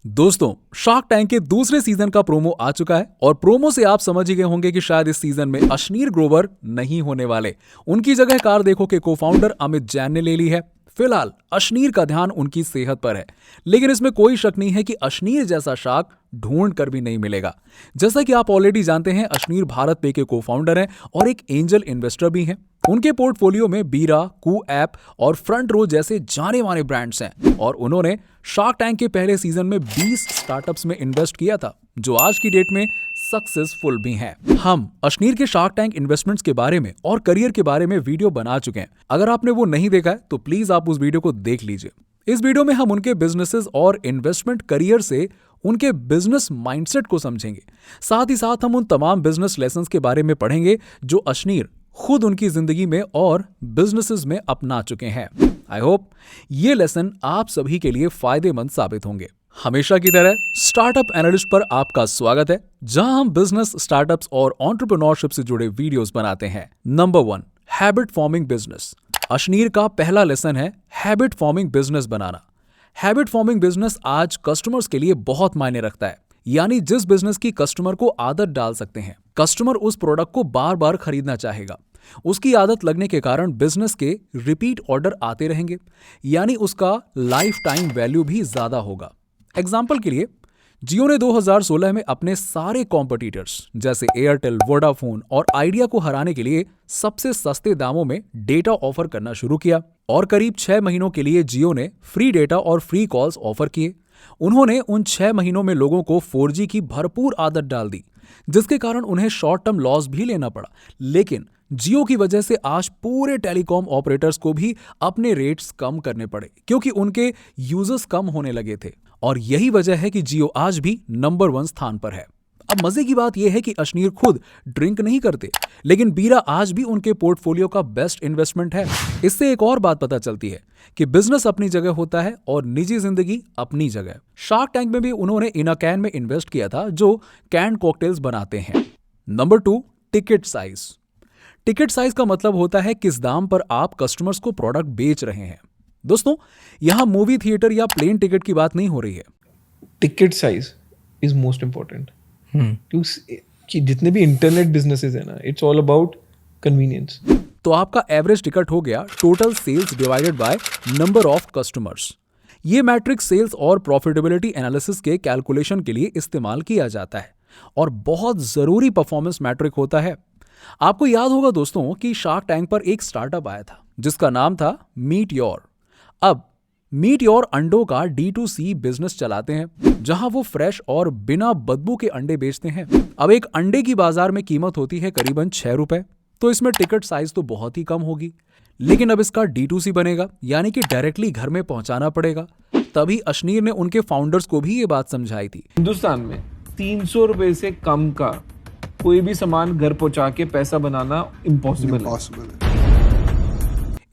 दोस्तों, shark tank के दूसरे सीजन का प्रोमो आ चुका है और प्रोमो से आप समझ ही गए होंगे कि शायद इस सीजन में अश्नीर ग्रोवर नहीं होने वाले। उनकी जगह कार देखो के को-फाउंडर अमित जैन ने ले ली है। फिलहाल अश्नीर का ध्यान उनकी सेहत पर है, लेकिन इसमें कोई शक नहीं है कि अश्नीर जैसा शार्क ढूंढ कर भी नहीं मिलेगा। जैसा कि आप ऑलरेडी जानते हैं, अश्नीर भारत पे के को-फाउंडर हैं और एक एंजल इन्वेस्टर भी हैं। उनके पोर्टफोलियो में बीरा, कू ऐप और फ्रंट रो जैसे जाने माने ब्रांड्स हैं और उन्होंने शार्क टैंक के पहले सीजन में 20 स्टार्टअप्स में इन्वेस्ट किया था, जो आज की डेट में सक्सेसफुल भी हैं। हम अश्नीर के शार्क टैंक इन्वेस्टमेंट्स के बारे में और करियर के बारे में वीडियो बना चुके हैं। अगर आपने वो नहीं देखा है तो प्लीज आप उस वीडियो को देख लीजिए। इस वीडियो में हम उनके बिजनेसेस और इन्वेस्टमेंट करियर से उनके बिजनेस माइंडसेट को समझेंगे। साथ ही साथ हम उन तमाम बिजनेस लेसन्स के बारे में पढ़ेंगे जो अश्नीर खुद उनकी जिंदगी में और बिजनेसेस में अपना चुके हैं। आई होप ये लेसन आप सभी के लिए फायदेमंद साबित होंगे। हमेशा की तरह स्टार्टअप एनालिस्ट पर आपका स्वागत है, जहां हम बिजनेस, स्टार्टअप्स और एंटरप्रेन्योरशिप से जुड़े वीडियोस बनाते हैं। Number 1, habit forming business. Ashneer का पहला लेसन है हैबिट फॉर्मिंग बिजनेस बनाना। हैबिट फॉर्मिंग बिजनेस आज कस्टमर्स के लिए बहुत मायने रखता है, यानी जिस बिजनेस की कस्टमर को आदत डाल सकते हैं। कस्टमर उस प्रोडक्ट को बार बार खरीदना चाहेगा। उसकी आदत लगने के कारण बिजनेस के रिपीट ऑर्डर आते रहेंगे, यानी उसका लाइफ टाइम वैल्यू भी ज्यादा होगा। एग्जाम्पल के लिए, जियो ने 2016 में अपने सारे कॉम्पिटिटर्स जैसे एयरटेल, वोडाफोन और आइडिया को हराने के लिए सबसे सस्ते दामों में डेटा ऑफर करना शुरू किया और करीब 6 महीनों के लिए जियो ने फ्री डेटा और फ्री कॉल्स ऑफर किए। उन्होंने उन 6 महीनों में लोगों को 4G की भरपूर आदत डाल दी, जिसके कारण उन्हें शॉर्ट टर्म लॉस भी लेना पड़ा। लेकिन जियो की वजह से आज पूरे टेलीकॉम ऑपरेटर्स को भी अपने रेट्स कम करने पड़े, क्योंकि उनके यूजर्स कम होने लगे थे। और यही वजह है कि जियो आज भी नंबर 1 स्थान पर है। अब मजे की बात यह है कि अश्नीर खुद ड्रिंक नहीं करते, लेकिन बीरा आज भी उनके पोर्टफोलियो का बेस्ट इन्वेस्टमेंट है। इससे एक और बात पता चलती है कि बिजनेस अपनी जगह होता है और निजी जिंदगी अपनी जगह। शार्क टैंक में भी उन्होंने इनाकैन में इन्वेस्ट किया था, जो कैन कॉकटेल्स बनाते हैं। Number 2, ticket size. Ticket size का मतलब होता है किस दाम पर आप कस्टमर्स को प्रोडक्ट बेच रहे हैं। दोस्तों, यहां मूवी थिएटर या प्लेन टिकट की बात नहीं हो रही है। Ticket size is most important, क्योंकि जितने भी इंटरनेट बिजनेसेस है ना, इट्स ऑल अबाउट कन्वीनियंस। तो आपका एवरेज टिकट हो गया total sales divided by number of customers. ये मैट्रिक्स सेल्स और प्रॉफिटेबिलिटी एनालिसिस के कैलकुलेशन के लिए इस्तेमाल किया जाता है और बहुत जरूरी परफॉर्मेंस मैट्रिक होता है। आपको याद होगा दोस्तों कि शार्क टैंक पर एक स्टार्टअप आया था जिसका नाम था मीट योर। अब मीट योर अंडों का D2C बिजनेस चलाते हैं, जहां वो फ्रेश और बिना बदबू के अंडे बेचते हैं। अब एक अंडे की बाजार में कीमत होती है करीबन 6 रुपए, तो इसमें टिकट साइज तो बहुत ही कम होगी। लेकिन अब इसका D2C बनेगा, यानी कि डायरेक्टली घर में पहुंचाना पड़ेगा। तभी अश्नीर ने उनके फाउंडर्स को भी ये बात समझाई थी। हिंदुस्तान में 300 रुपए से कम का कोई भी सामान घर पहुंचा के पैसा बनाना इम्पॉसिबल है।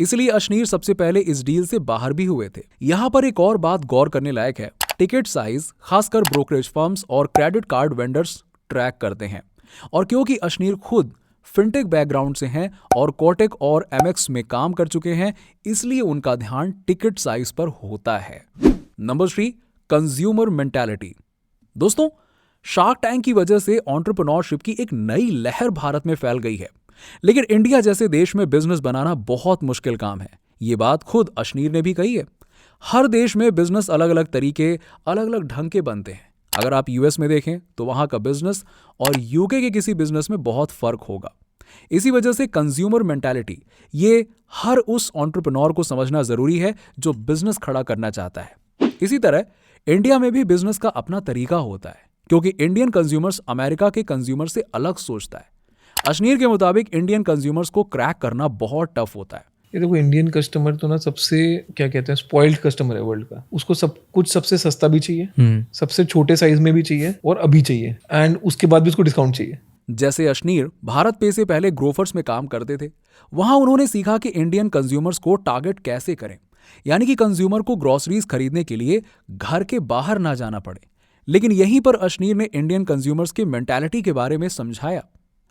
इसलिए अश्नीर सबसे पहले इस डील से बाहर भी हुए थे। यहां पर एक और बात गौर करने लायक है। टिकट साइज खासकर ब्रोकरेज फर्म्स और क्रेडिट कार्ड वेंडर्स ट्रैक करते हैं, और क्योंकि अश्नीर खुद फिनटेक बैकग्राउंड से हैं और कोटेक और एमएक्स में काम कर चुके हैं, इसलिए उनका ध्यान टिकट साइज पर होता है। Number 3, consumer mentality. दोस्तों, शार्क टैंक की वजह से एंटरप्रेन्योरशिप की एक नई लहर भारत में फैल गई है, लेकिन इंडिया जैसे देश में बिजनेस बनाना बहुत मुश्किल काम है। ये बात खुद अश्नीर ने भी कही है। हर देश में बिजनेस अलग अलग तरीके, अलग अलग ढंग के बनते हैं। अगर आप यूएस में देखें तो वहां का बिजनेस और यूके के किसी बिजनेस में बहुत फर्क होगा। इसी वजह से कंज्यूमर मेंटालिटी, ये हर उस एंटरप्रेन्योर को समझना जरूरी है जो बिजनेस खड़ा करना चाहता है। इसी तरह इंडिया में भी बिजनेस का अपना तरीका होता है, क्योंकि इंडियन कंज्यूमर्स अमेरिका के कंज्यूमर से अलग सोचता है। अश्नीर के मुताबिक इंडियन कंज्यूमर्स को क्रैक करना बहुत टफ होता है। ये देखो, इंडियन कस्टमर तो ना सबसे क्या कहते हैं, स्पॉइल्ड कस्टमर है वर्ल्ड का। उसको सब कुछ सबसे सस्ता भी चाहिए, सबसे छोटे साइज में भी चाहिए और अभी चाहिए, एंड उसके बाद भी उसको डिस्काउंट चाहिए। जैसे अश्नीर भारत पे से पहले ग्रोफर्स में काम करते थे। वहां उन्होंने सीखा कि इंडियन कंज्यूमर्स को टारगेट कैसे करें, यानी कि कंज्यूमर को ग्रोसरीज खरीदने के लिए घर के बाहर ना जाना पड़े। लेकिन यहीं पर अश्नीर ने इंडियन कंज्यूमर्स की मेंटालिटी के बारे में समझाया।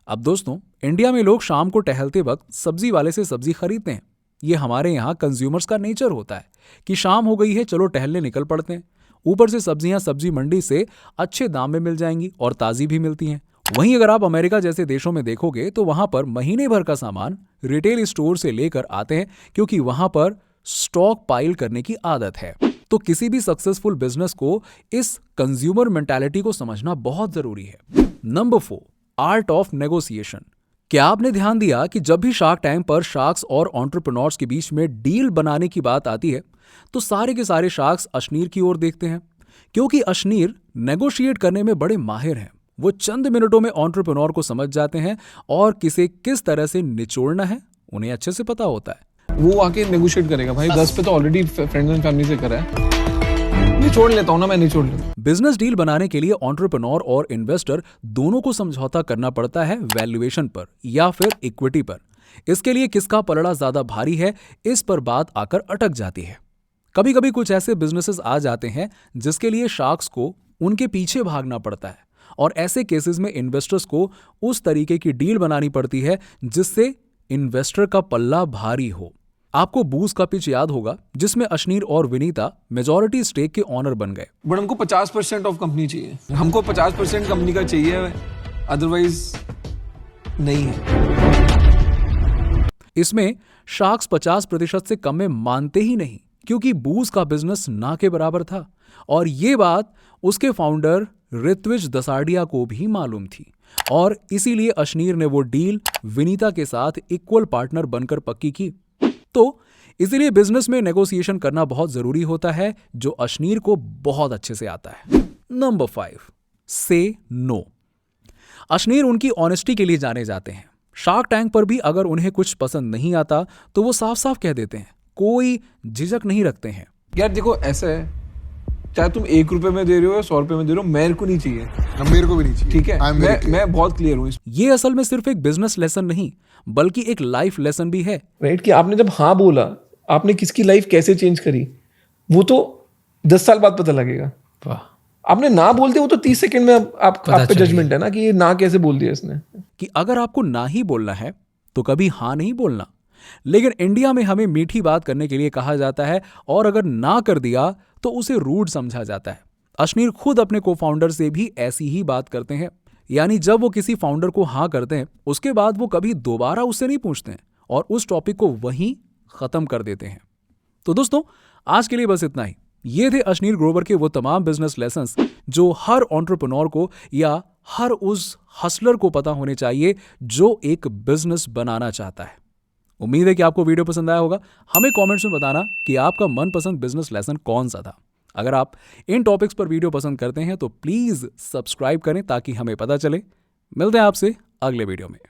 अब दोस्तों, इंडिया में लोग शाम को टहलते वक्त सब्जी वाले से सब्जी खरीदते हैं। ये हमारे यहाँ कंज्यूमर्स का नेचर होता है कि शाम हो गई है, चलो टहलने निकल पड़ते हैं। ऊपर से सब्जियां सब्जी मंडी से अच्छे दाम में मिल जाएंगी और ताजी भी मिलती हैं। वहीं अगर आप अमेरिका जैसे देशों में देखोगे तो वहां पर महीने भर का सामान रिटेल स्टोर से लेकर आते हैं, क्योंकि वहां पर स्टॉक पाइल करने की आदत है। तो किसी भी सक्सेसफुल बिजनेस को इस कंज्यूमर मेंटालिटी को समझना बहुत जरूरी है। Number 4, art of negotiation. क्या आपने ध्यान दिया कि जब भी शार्क टैंक पर शार्क्स और एंटरप्रेन्योर्स के बीच में डील बनाने की बात आती है तो सारे के सारे शार्क्स अशनीर की ओर देखते हैं, क्योंकि अशनीर नेगोशिएट करने में बड़े माहिर हैं। वो चंद मिनटों में एंटरप्रेन्योर को समझ जाते हैं और किसे किस तरह से निचोड़ना है उन्हें अच्छे से पता होता है। वो आके नेगोशिएट करेगा, भाई 10 पे तो ऑलरेडी फ्रेंड्स एंड फैमिली से करा है, निचोड़ लेता हूं ना, मैं निचोड़ लेता हूं। बिजनेस डील बनाने के लिए एंटरप्रेन्योर और इन्वेस्टर दोनों को समझौता करना पड़ता है वैल्यूएशन पर या फिर इक्विटी पर। इसके लिए किसका पलड़ा ज्यादा भारी है, इस पर बात आकर अटक जाती है। कभी कभी कुछ ऐसे बिजनेसेस आ जाते हैं जिसके लिए शार्क्स को उनके पीछे भागना पड़ता है, और ऐसे केसेस में इन्वेस्टर्स को उस तरीके की डील बनानी पड़ती है जिससे इन्वेस्टर का पल्ला भारी हो। आपको बूज का पिच याद होगा जिसमें अशनीर और विनीता मेजॉरिटी स्टेक के ऑनर बन गए। बट हमको 50% ऑफ कंपनी चाहिए, हमको 50% कंपनी का चाहिए, अदरवाइज नहीं है। इसमें शार्क्स 50% से कम में मानते ही नहीं, क्योंकि बूज का बिजनेस ना के बराबर था, और ये बात उसके फाउंडर ऋत्विज दसाडिया को भी मालूम थी, और इसीलिए अशनीर ने वो डील विनीता के साथ इक्वल पार्टनर बनकर पक्की की। तो इसीलिए बिजनेस में नेगोशिएशन करना बहुत जरूरी होता है, जो अशनीर को बहुत अच्छे से आता है। नंबर 5, से नो। अशनीर उनकी ऑनेस्टी के लिए जाने जाते हैं। शार्क टैंक पर भी अगर उन्हें कुछ पसंद नहीं आता तो वो साफ साफ कह देते हैं, कोई झिझक नहीं रखते हैं। यार देखो ऐसा है, चाहे तुम 1 रुपए में दे रहे हो या 100 रुपए में दे रहे हो, मेरे को नहीं चाहिए, मेरे को भी नहीं चाहिए। ठीक है, मैं बहुत क्लियर हूँ। ये असल में सिर्फ एक बिजनेस लेसन नहीं बल्कि एक लाइफ लेसन भी है। राइट, कि आपने जब हाँ बोला, आपने किसकी लाइफ कैसे चेंज करी वो तो 10 साल बाद पता लगेगा। आपने ना बोलते वो तो 30 सेकंड में आप पे जजमेंट है ना कि ये ना कैसे बोल दिया इसने। कि अगर आपको ना ही बोलना है तो कभी हाँ नहीं बोलना। लेकिन इंडिया में हमें मीठी बात करने के लिए कहा जाता है, और अगर ना कर दिया तो उसे रूड समझा जाता है। अशनीर खुद अपने को फाउंडर से भी ऐसी ही बात करते हैं, यानी जब वो किसी फाउंडर को हाँ करते हैं उसके बाद वो कभी दोबारा उससे नहीं पूछते हैं और उस टॉपिक को वहीं खत्म कर देते हैं। तो दोस्तों, आज के लिए बस इतना ही। ये थे अशनीर ग्रोवर के वो तमाम बिजनेस लेसन्स जो हर एंटरप्रेन्योर को या हर उस हसलर को पता होने चाहिए जो एक बिजनेस बनाना चाहता है। उम्मीद है कि आपको वीडियो पसंद आया होगा। हमें कमेंट्स में बताना कि आपका मनपसंद बिजनेस लेसन कौन सा था। अगर आप इन टॉपिक्स पर वीडियो पसंद करते हैं तो प्लीज सब्सक्राइब करें ताकि हमें पता चले। मिलते हैं आपसे अगले वीडियो में।